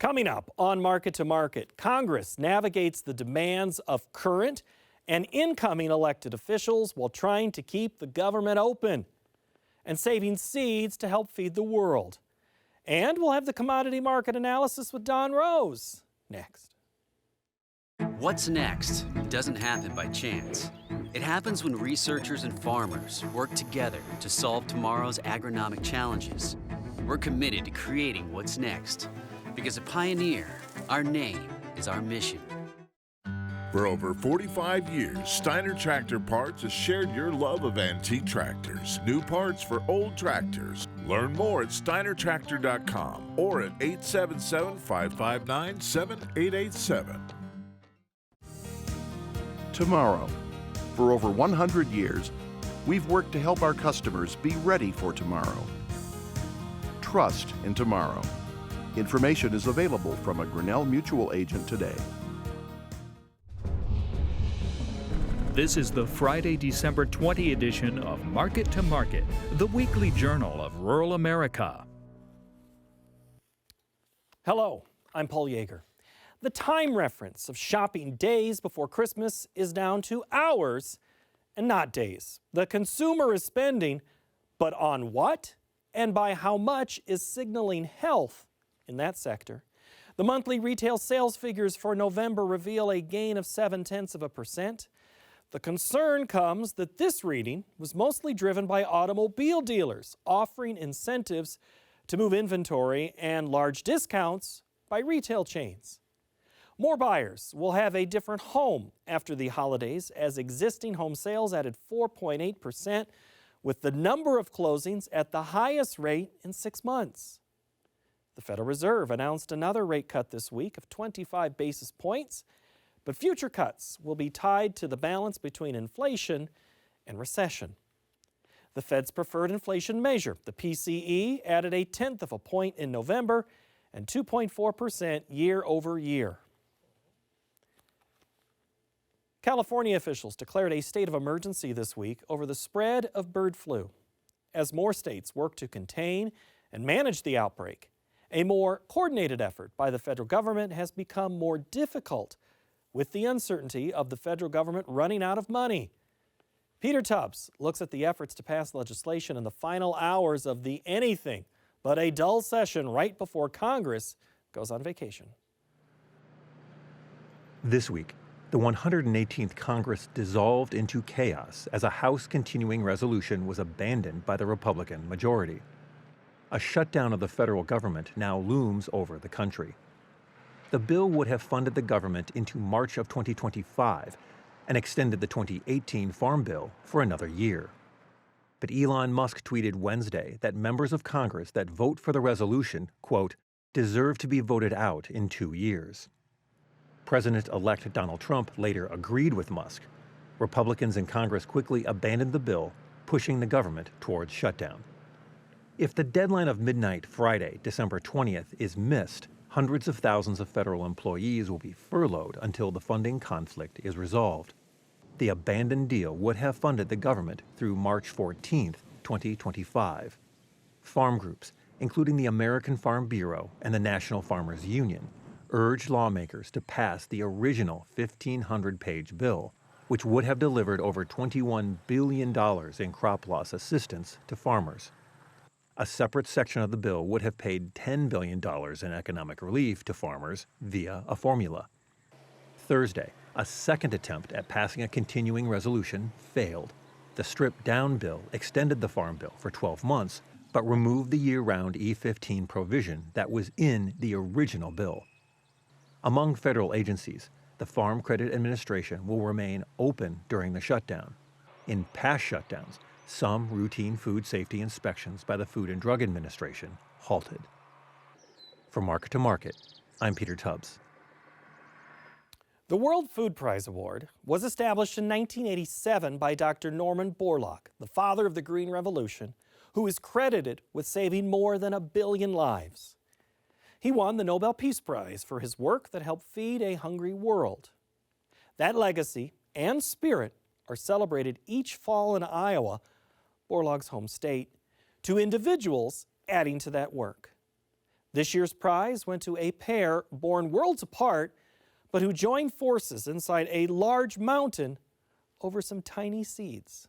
Coming up on Market to Market, Congress navigates the demands of current and incoming elected officials while trying to keep the government open and saving seeds to help feed the world. And we'll have the commodity market analysis with Don Rose next. What's next doesn't happen by chance. It happens when researchers and farmers work together to solve tomorrow's agronomic challenges. We're committed to creating what's next. Because a pioneer, our name is our mission. For over 45 years, Steiner Tractor Parts has shared your love of antique tractors. New parts for old tractors. Learn more at steinertractor.com or at 877-559-7887. Tomorrow. For over 100 years, we've worked to help our customers be ready for tomorrow. Trust in tomorrow. Information is available from a Grinnell Mutual agent today. This is the Friday, December 20 edition of Market to Market, the weekly journal of rural America. Hello, I'm Paul Yeager. The time reference of shopping days before Christmas is down to hours and not days. The consumer is spending, but on what and by how much is signaling health in that sector. The monthly retail sales figures for November reveal a gain of 0.7%. The concern comes that this reading was mostly driven by automobile dealers offering incentives to move inventory and large discounts by retail chains. More buyers will have a different home after the holidays as existing home sales added 4.8%, with the number of closings at the highest rate in 6 months. The Federal Reserve announced another rate cut this week of 25 basis points, but future cuts will be tied to the balance between inflation and recession. The Fed's preferred inflation measure, the PCE, added 0.1 point in November and 2.4% year over year. California officials declared a state of emergency this week over the spread of bird flu. As more states work to contain and manage the outbreak, a more coordinated effort by the federal government has become more difficult with the uncertainty of the federal government running out of money. Peter Tubbs looks at the efforts to pass legislation in the final hours of the anything but a dull session right before Congress goes on vacation. This week, the 118th Congress dissolved into chaos as a House continuing resolution was abandoned by the Republican majority. A shutdown of the federal government now looms over the country. The bill would have funded the government into March of 2025 and extended the 2018 Farm Bill for another year. But Elon Musk tweeted Wednesday that members of Congress that vote for the resolution, quote, deserve to be voted out in 2 years. President-elect Donald Trump later agreed with Musk. Republicans in Congress quickly abandoned the bill, pushing the government towards shutdown. If the deadline of midnight Friday, December 20th, is missed, hundreds of thousands of federal employees will be furloughed until the funding conflict is resolved. The abandoned deal would have funded the government through March 14, 2025. Farm groups, including the American Farm Bureau and the National Farmers Union, urged lawmakers to pass the original 1,500-page bill, which would have delivered over $21 billion in crop loss assistance to farmers. A separate section of the bill would have paid $10 billion in economic relief to farmers via a formula. Thursday, a second attempt at passing a continuing resolution failed. The stripped-down bill extended the Farm Bill for 12 months, but removed the year-round E-15 provision that was in the original bill. Among federal agencies, the Farm Credit Administration will remain open during the shutdown. In past shutdowns, some routine food safety inspections by the Food and Drug Administration halted. For Market to Market, I'm Peter Tubbs. The World Food Prize Award was established in 1987 by Dr. Norman Borlaug, the father of the Green Revolution, who is credited with saving more than 1 billion lives. He won the Nobel Peace Prize for his work that helped feed a hungry world. That legacy and spirit are celebrated each fall in Iowa, Borlaug's home state, to individuals adding to that work. This year's prize went to a pair born worlds apart, but who joined forces inside a large mountain over some tiny seeds.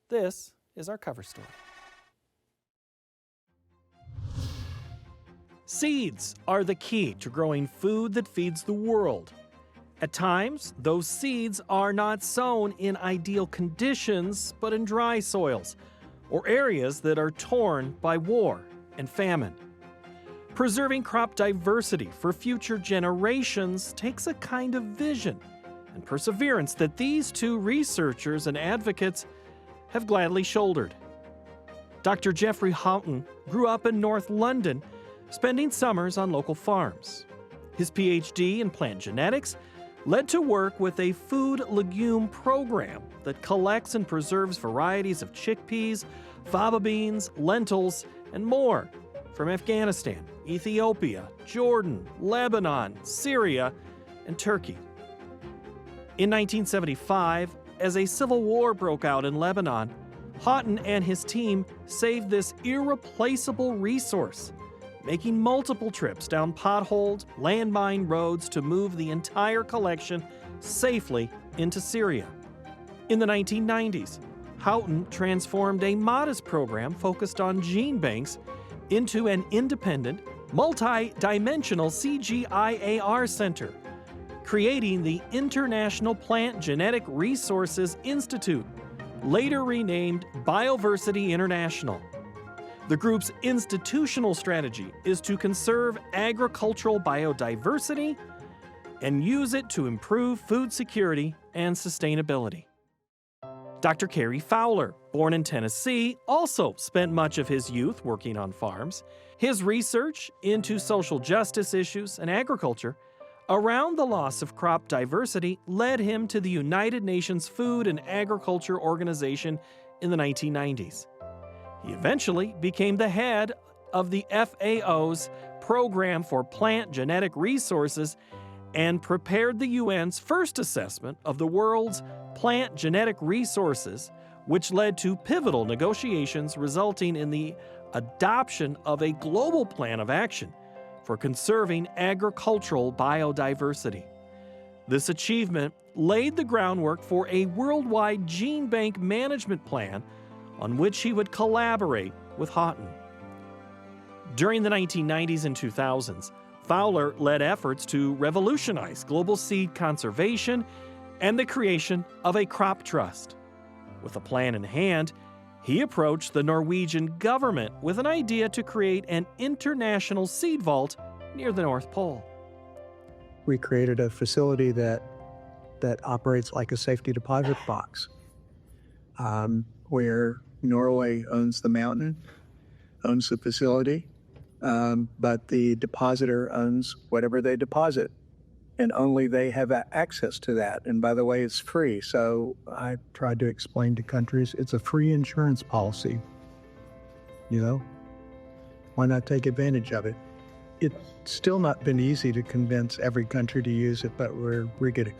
This is our cover story. Seeds are the key to growing food that feeds the world. At times, those seeds are not sown in ideal conditions, but in dry soils or areas that are torn by war and famine. Preserving crop diversity for future generations takes a kind of vision and perseverance that these two researchers and advocates have gladly shouldered. Dr. Geoffrey Houghton grew up in North London, spending summers on local farms. His PhD in plant genetics led to work with a food legume program that collects and preserves varieties of chickpeas, faba beans, lentils, and more from Afghanistan, Ethiopia, Jordan, Lebanon, Syria, and Turkey. In 1975, as a civil war broke out in Lebanon, Houghton and his team saved this irreplaceable resource, making multiple trips down potholed, landmine roads to move the entire collection safely into Syria. In the 1990s, Houghton transformed a modest program focused on gene banks into an independent, multi-dimensional CGIAR center, creating the International Plant Genetic Resources Institute, later renamed Bioversity International. The group's institutional strategy is to conserve agricultural biodiversity and use it to improve food security and sustainability. Dr. Cary Fowler, born in Tennessee, also spent much of his youth working on farms. His research into social justice issues and agriculture around the loss of crop diversity led him to the United Nations Food and Agriculture Organization in the 1990s. He eventually became the head of the FAO's Program for Plant Genetic Resources and prepared the UN's first assessment of the world's plant genetic resources, which led to pivotal negotiations resulting in the adoption of a global plan of action for conserving agricultural biodiversity. This achievement laid the groundwork for a worldwide gene bank management plan on which he would collaborate with Houghton. During the 1990s and 2000s, Fowler led efforts to revolutionize global seed conservation and the creation of a crop trust. With a plan in hand, he approached the Norwegian government with an idea to create an international seed vault near the North Pole. We created a facility that operates like a safety deposit box, where Norway owns the mountain, owns the facility, but the depositor owns whatever they deposit, and only they have access to that. And by the way, it's free. So I tried to explain to countries, it's a free insurance policy. You know, why not take advantage of it? It's still not been easy to convince every country to use it, but we're getting.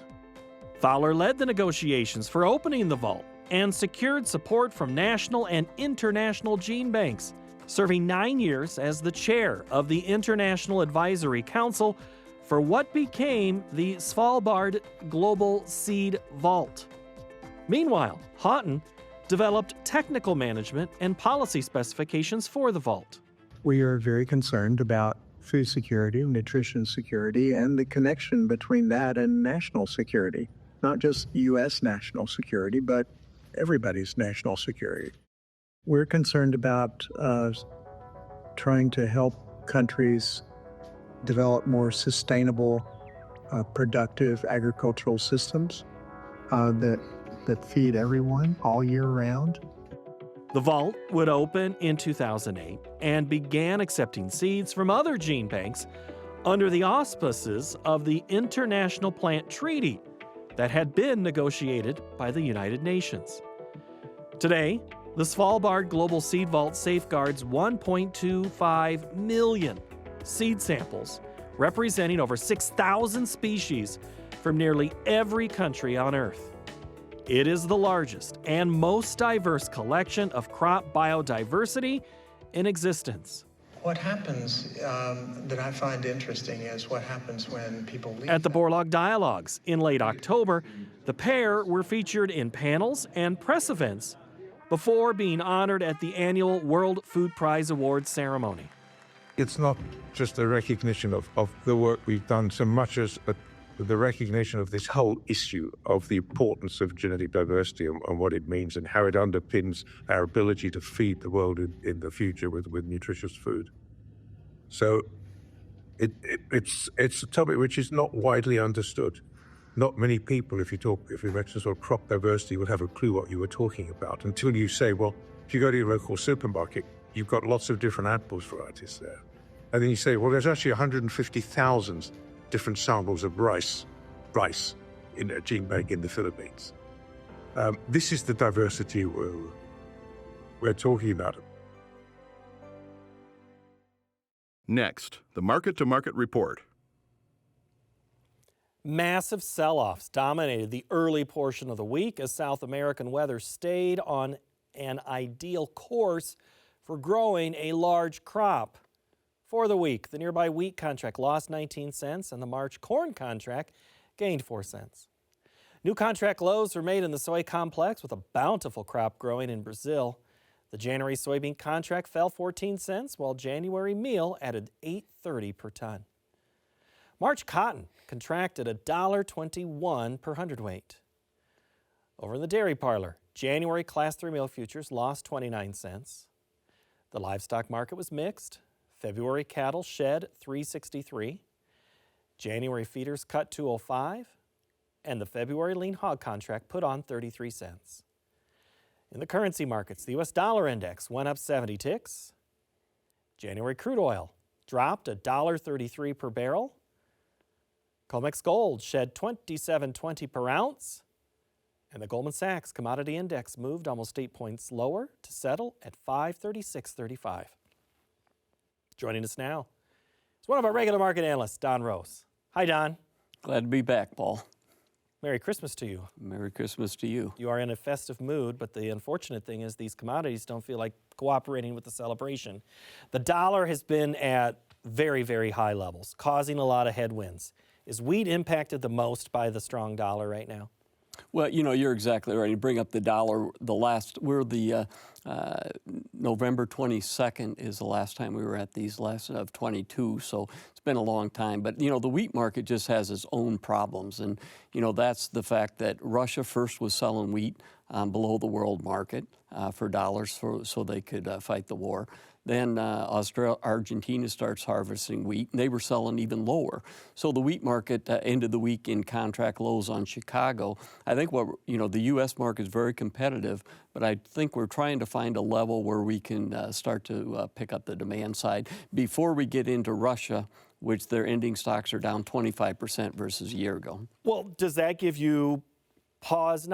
Fowler led the negotiations for opening the vault and secured support from national and international gene banks, serving 9 years as the chair of the International Advisory Council for what became the Svalbard Global Seed Vault. Meanwhile, Houghton developed technical management and policy specifications for the vault. We are very concerned about food security, nutrition security, and the connection between that and national security. Not just U.S. national security, but everybody's national security. We're concerned about trying to help countries develop more sustainable, productive agricultural systems that feed everyone all year round. The vault would open in 2008 and began accepting seeds from other gene banks under the auspices of the International Plant Treaty that had been negotiated by the United Nations. Today, the Svalbard Global Seed Vault safeguards 1.25 million seed samples, representing over 6,000 species from nearly every country on Earth. It is the largest and most diverse collection of crop biodiversity in existence. What happens that I find interesting is what happens when people leave. At the Borlaug Dialogues in late October, the pair were featured in panels and press events before being honored at the annual World Food Prize Awards ceremony. It's not just a recognition of the work we've done so much as the recognition of this whole issue of the importance of genetic diversity and what it means and how it underpins our ability to feed the world in the future with nutritious food. So it's a topic which is not widely understood. Not many people, if you mention sort of crop diversity, will have a clue what you were talking about until you say, well, if you go to your local supermarket, you've got lots of different apples varieties there. And then you say, well, there's actually 150,000 different samples of rice in a gene bank in the Philippines. This is the diversity we're talking about. Next, the Market to Market Report. Massive sell-offs dominated the early portion of the week as South American weather stayed on an ideal course for growing a large crop. For the week, the nearby wheat contract lost 19 cents and the March corn contract gained 4 cents. New contract lows were made in the soy complex with a bountiful crop growing in Brazil. The January soybean contract fell 14 cents while January meal added $8.30 per ton. March cotton contracted $1.21 per hundredweight. Over in the dairy parlor, January Class 3 milk futures lost 29 cents. The livestock market was mixed. February cattle shed 363. January feeders cut 205. And the February lean hog contract put on 33 cents. In the currency markets, the U.S. dollar index went up 70 ticks. January crude oil dropped $1.33 per barrel. COMEX gold shed $27.20 per ounce. And the Goldman Sachs commodity index moved almost 8 points lower to settle at 536.35. Joining us now is one of our regular market analysts, Don Rose. Hi, Don. Glad to be back, Paul. Merry Christmas to you. Merry Christmas to you. You are in a festive mood, but the unfortunate thing is these commodities don't feel like cooperating with the celebration. The dollar has been at very, very high levels, causing a lot of headwinds. Is wheat impacted the most by the strong dollar right now? Well, you know, you're exactly right. You bring up the dollar. November 22nd is the last time we were at these last of 22, so it's been a long time. But, you know, the wheat market just has its own problems. And, you know, that's the fact that Russia first was selling wheat below the world market for dollars so they could fight the war. Then Argentina starts harvesting wheat, and they were selling even lower. So the wheat market ended the week in contract lows on Chicago. I think the U.S. market is very competitive, but I think we're trying to find a level where we can start to pick up the demand side before we get into Russia, which their ending stocks are down 25% versus a year ago. Well, does that give you cause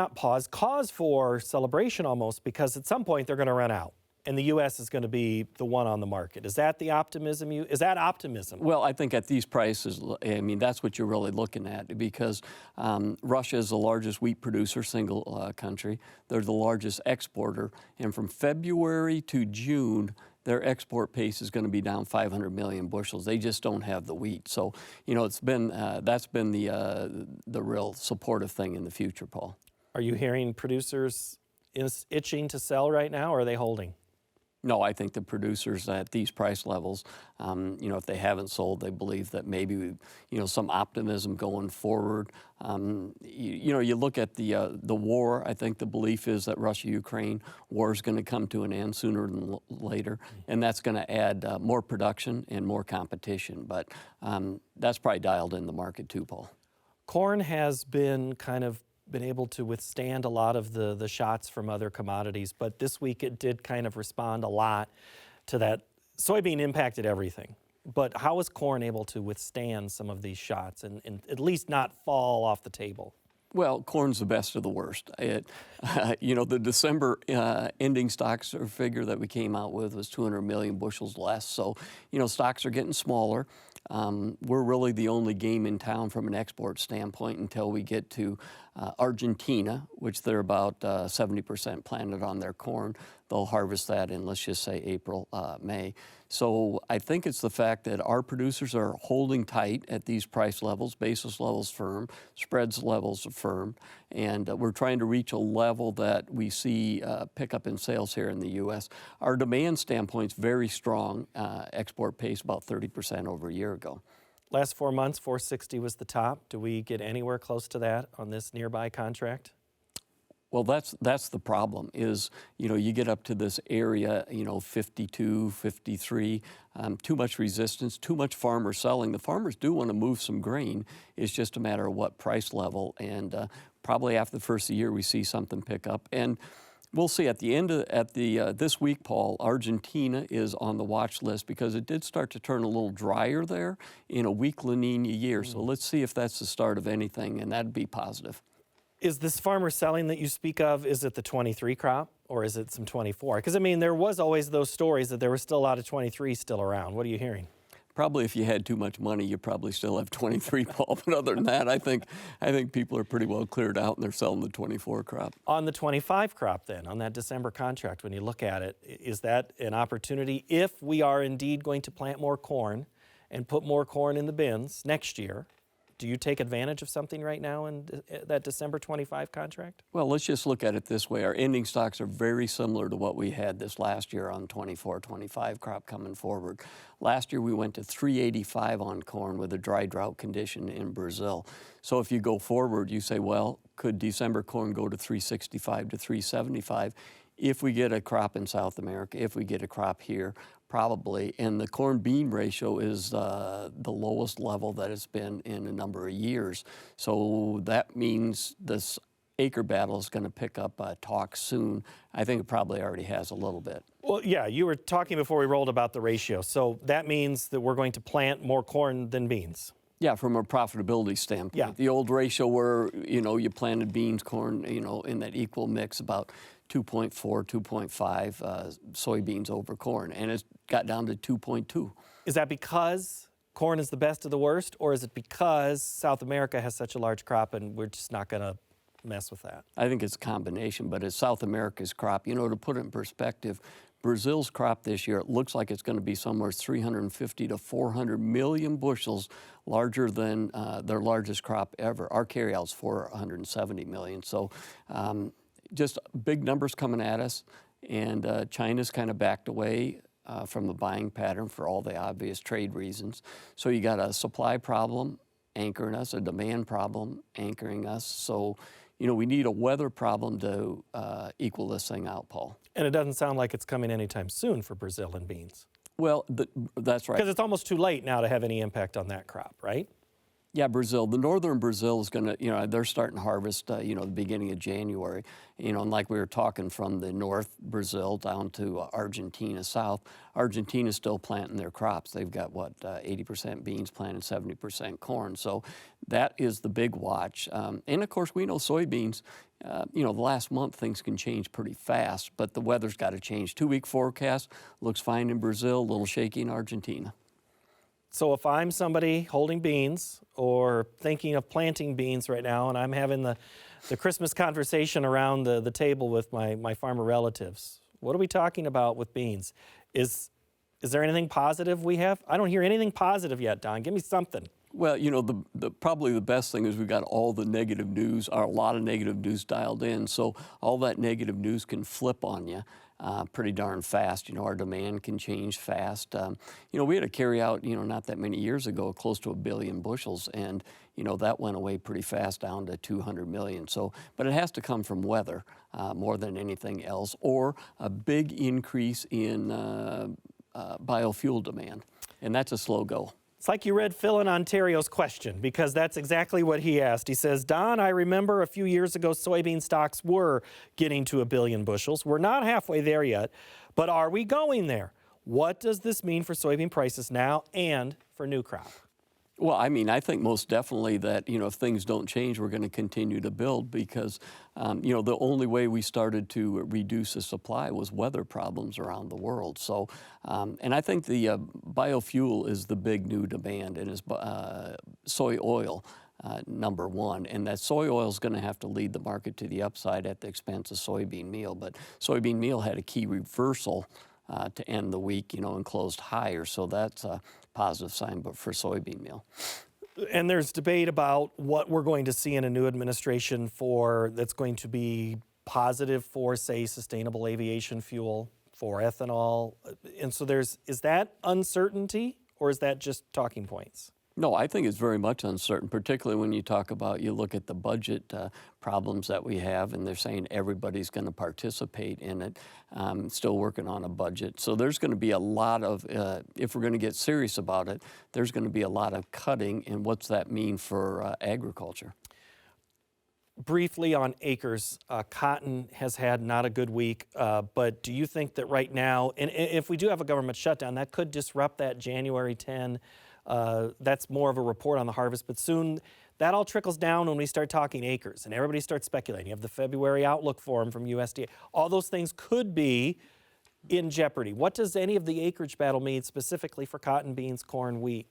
for celebration almost, because at some point they're going to run out? And the U.S. is going to be the one on the market. Is that the optimism? Is that optimism? Well, I think at these prices, I mean, that's what you're really looking at, because Russia is the largest wheat producer, single country. They're the largest exporter. And from February to June, their export pace is going to be down 500 million bushels. They just don't have the wheat. So, you know, that's been the real supportive thing in the future, Paul. Are you hearing producers itching to sell right now, or are they holding? No, I think the producers at these price levels, if they haven't sold, they believe that maybe, some optimism going forward. You look at the war. I think the belief is that Russia-Ukraine war is going to come to an end sooner than later, and that's going to add more production and more competition. But that's probably dialed in the market too, Paul. Corn has been able to withstand a lot of the shots from other commodities, but this week it did kind of respond a lot to that. Soybean impacted everything, but how is corn able to withstand some of these shots and at least not fall off the table? Well, corn's the best of the worst. The December ending stocks figure that we came out with was 200 million bushels less. So, stocks are getting smaller. We're really the only game in town from an export standpoint until we get to Argentina, which they're about 70% planted on their corn. they'll harvest that in, let's just say, April, May. So I think it's the fact that our producers are holding tight at these price levels, basis levels firm, spreads levels firm, and we're trying to reach a level that we see pickup in sales here in the U.S. Our demand standpoint's very strong. Export pace about 30% over a year ago. Last 4 months, 460 was the top. Do we get anywhere close to that on this nearby contract? Well, that's the problem is, you get up to this area, 52, 53, too much resistance, too much farmer selling. The farmers do want to move some grain. It's just a matter of what price level. And probably after the first of the year, we see something pick up. And we'll see at the end of this week, Paul, Argentina is on the watch list because it did start to turn a little drier there in a weak La Nina year. So let's see if that's the start of anything, and that'd be positive. Is this farmer selling that you speak of, is it the 23 crop or is it some 24? Because, I mean, there was always those stories that there was still a lot of 23 still around. What are you hearing? Probably if you had too much money, you probably still have 23, Paul. But other than that, I think people are pretty well cleared out and they're selling the 24 crop. On the 25 crop then, on that December contract, when you look at it, is that an opportunity if we are indeed going to plant more corn and put more corn in the bins next year? Do you take advantage of something right now in that December 25 contract? Well, let's just look at it this way. Our ending stocks are very similar to what we had this last year on 24-25 crop coming forward. Last year we went to 385 on corn with a dry drought condition in Brazil. So if you go forward, you say, well, could December corn go to 365 to 375? If we get a crop in South America, if we get a crop here, probably. And the corn-bean ratio is the lowest level that it's been in a number of years. So that means this acre battle is going to pick up talk soon. I think it probably already has a little bit. Well, yeah, you were talking before we rolled about the ratio. So that means that we're going to plant more corn than beans. Yeah, from a profitability standpoint. Yeah. The old ratio where, you planted beans, corn, in that equal mix, about 2.4, 2.5 soybeans over corn, and it's got down to 2.2. Is that because corn is the best of the worst, or is it because South America has such a large crop and we're just not going to mess with that? I think it's a combination, but it's South America's crop. To put it in perspective, Brazil's crop this year, it looks like it's going to be somewhere 350 to 400 million bushels larger than their largest crop ever. Our carryout's 470 million. So just big numbers coming at us, and China's kind of backed away from the buying pattern for all the obvious trade reasons. So you got a supply problem anchoring us, a demand problem anchoring us. So, we need a weather problem to equal this thing out, Paul. And it doesn't sound like it's coming anytime soon for Brazil and beans. Well, that's right. Because it's almost too late now to have any impact on that crop, right? Yeah, Brazil. The northern Brazil is going to, they're starting to harvest, the beginning of January. And like we were talking from the north Brazil down to Argentina south, Argentina's still planting their crops. They've got, 80% beans planted, 70% corn. So that is the big watch. And of course, we know soybeans, the last month things can change pretty fast, but the weather's got to change. 2-week forecast looks fine in Brazil, a little shaky in Argentina. So if I'm somebody holding beans or thinking of planting beans right now, and I'm having the Christmas conversation around the table with my farmer relatives, what are we talking about with beans? Is there anything positive we have? I don't hear anything positive yet, Don. Give me something. Well, probably the best thing is we've got all the negative news, or a lot of negative news dialed in. So all that negative news can flip on you pretty darn fast. Our demand can change fast. We had a carry out, not that many years ago, close to 1 billion bushels. And, that went away pretty fast down to 200 million. So, but it has to come from weather more than anything else, or a big increase in biofuel demand. And that's a slow go. It's like you read Phil in Ontario's question, because that's exactly what he asked. He says, Don, I remember a few years ago soybean stocks were getting to 1 billion bushels. We're not halfway there yet, but are we going there? What does this mean for soybean prices now and for new crop? Well, I think most definitely that, if things don't change, we're going to continue to build because, the only way we started to reduce the supply was weather problems around the world. So, and I think the biofuel is the big new demand, and is soy oil. number one. And that soy oil is going to have to lead the market to the upside at the expense of soybean meal. But soybean meal had a key reversal to end the week, and closed higher. So that's a positive sign for soybean meal. And there's debate about what we're going to see in a new administration that's going to be positive for, say, sustainable aviation fuel, for ethanol. And so is that uncertainty, or is that just talking points? No, I think it's very much uncertain, particularly when you look at the budget problems that we have, and they're saying everybody's going to participate in it. Still working on a budget. So there's going to be a lot of, if we're going to get serious about it, there's going to be a lot of cutting, and what's that mean for agriculture? Briefly on acres, cotton has had not a good week, but do you think that right now, and if we do have a government shutdown, that could disrupt that January 10, that's more of a report on the harvest, but soon that all trickles down when we start talking acres and everybody starts speculating. You have the February outlook forum from USDA. All those things could be in jeopardy. What does any of the acreage battle mean specifically for cotton, beans, corn, wheat?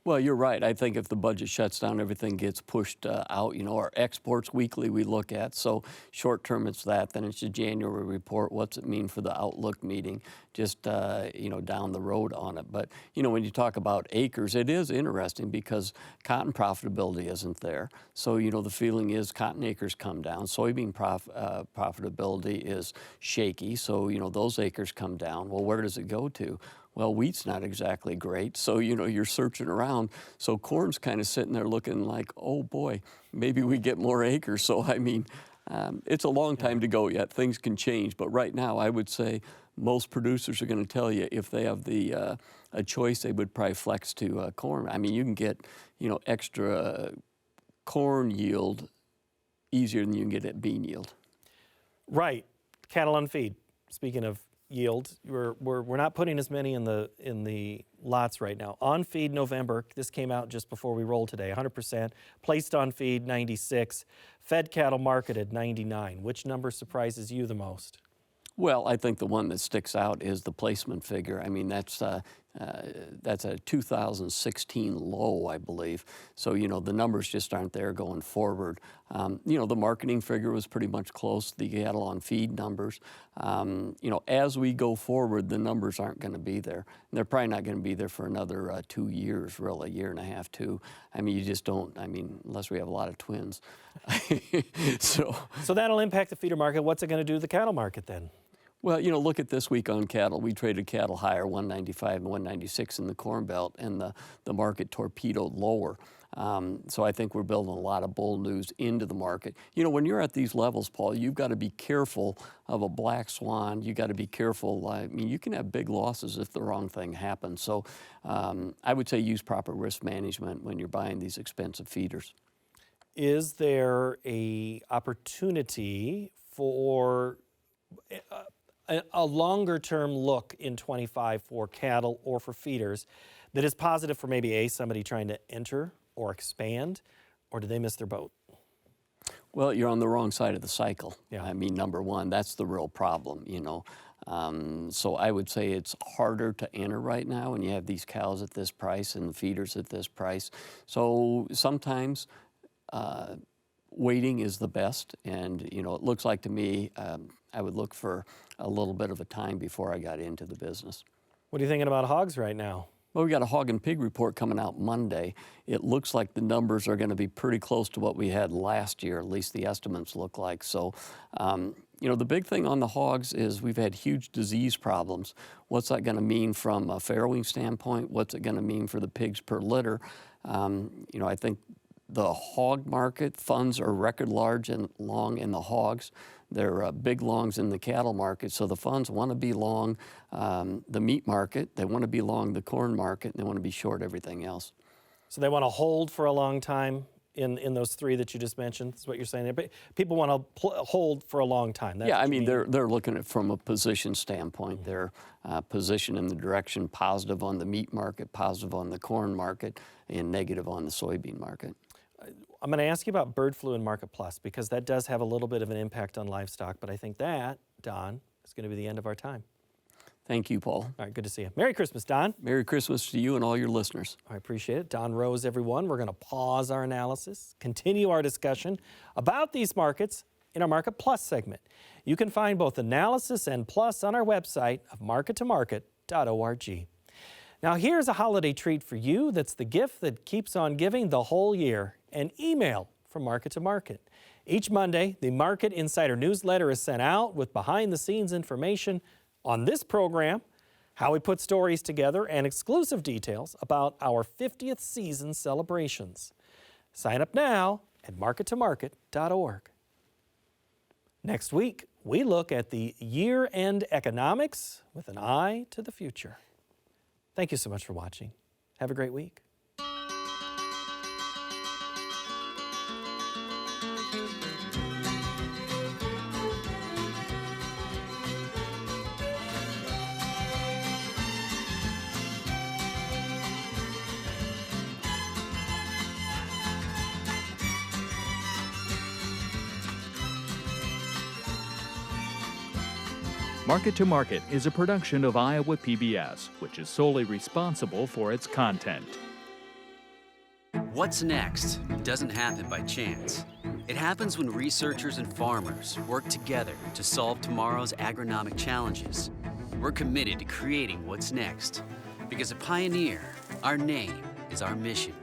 Well, you're right. I think if the budget shuts down, everything gets pushed out. Our exports weekly we look at. So short term it's that. Then it's the January report. What's it mean for the outlook meeting? Just, down the road on it. But, when you talk about acres, it is interesting because cotton profitability isn't there. So, the feeling is cotton acres come down. Soybean profitability is shaky. So, those acres come down. Well, where does it go to? Well, wheat's not exactly great, so you're searching around. So corn's kind of sitting there looking like, oh boy, maybe we get more acres. So it's a long time to go yet. Things can change, but right now I would say most producers are going to tell you if they have a choice, they would probably flex to corn. You can get extra corn yield easier than you can get at bean yield. Right, cattle on feed. Speaking of yield, we're not putting as many in the lots right now. On feed November, this came out just before we rolled today, 100%. Placed on feed 96. Fed cattle marketed 99. Which number surprises you the most? Well, I think the one that sticks out is the placement figure. That's a 2016 low, I believe. So, the numbers just aren't there going forward. The marketing figure was pretty much close to the cattle on feed numbers. As we go forward, the numbers aren't going to be there. And they're probably not going to be there for another 2 years, really, a year and a half, too. You just don't, unless we have a lot of twins. So that'll impact the feeder market. What's it going to do to the cattle market then? Well, look at this week on cattle. We traded cattle higher, 195 and 196 in the Corn Belt, and the market torpedoed lower. So I think we're building a lot of bull news into the market. When you're at these levels, Paul, you've got to be careful of a black swan. You've got to be careful. You can have big losses if the wrong thing happens. So I would say use proper risk management when you're buying these expensive feeders. Is there a opportunity for a longer-term look in 25 for cattle or for feeders that is positive for maybe somebody trying to enter or expand, or did they miss their boat? Well, you're on the wrong side of the cycle. Yeah. Number one, that's the real problem, So I would say it's harder to enter right now when you have these cows at this price and the feeders at this price. So sometimes waiting is the best, and it looks like to me I would look for a little bit of a time before I got into the business. What are you thinking about hogs right now? Well, we got a hog and pig report coming out Monday. It looks like the numbers are going to be pretty close to what we had last year, at least the estimates look like. So, the big thing on the hogs is we've had huge disease problems. What's that going to mean from a farrowing standpoint? What's it going to mean for the pigs per litter? I think the hog market funds are record large and long in the hogs. They're big longs in the cattle market. So the funds want to be long the meat market, they want to be long the corn market, and they want to be short everything else. So they want to hold for a long time in those three that you just mentioned, is what you're saying there. But people want to hold for a long time. That's they're looking at it from a position standpoint. They're positioned in the direction positive on the meat market, positive on the corn market, and negative on the soybean market. I'm going to ask you about bird flu and Market Plus because that does have a little bit of an impact on livestock, but I think that, Don, is going to be the end of our time. Thank you, Paul. All right, good to see you. Merry Christmas, Don. Merry Christmas to you and all your listeners. I appreciate it. Don Rose, everyone. We're going to pause our analysis, continue our discussion about these markets in our Market Plus segment. You can find both analysis and plus on our website of markettomarket.org. Now, here's a holiday treat for you that's the gift that keeps on giving the whole year, an email from Market to Market. Each Monday, the Market Insider newsletter is sent out with behind-the-scenes information on this program, how we put stories together, and exclusive details about our 50th season celebrations. Sign up now at markettomarket.org. Next week, we look at the year-end economics with an eye to the future. Thank you so much for watching. Have a great week. Market to Market is a production of Iowa PBS, which is solely responsible for its content. What's next doesn't happen by chance. It happens when researchers and farmers work together to solve tomorrow's agronomic challenges. We're committed to creating what's next. Because a pioneer, our name is our mission.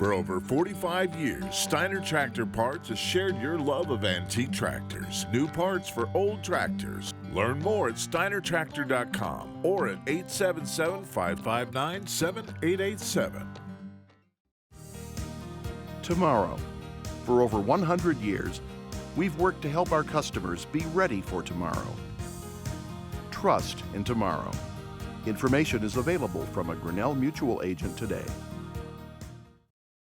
For over 45 years, Steiner Tractor Parts has shared your love of antique tractors. New parts for old tractors. Learn more at steinertractor.com or at 877-559-7887. Tomorrow. For over 100 years, we've worked to help our customers be ready for tomorrow. Trust in tomorrow. Information is available from a Grinnell Mutual agent today.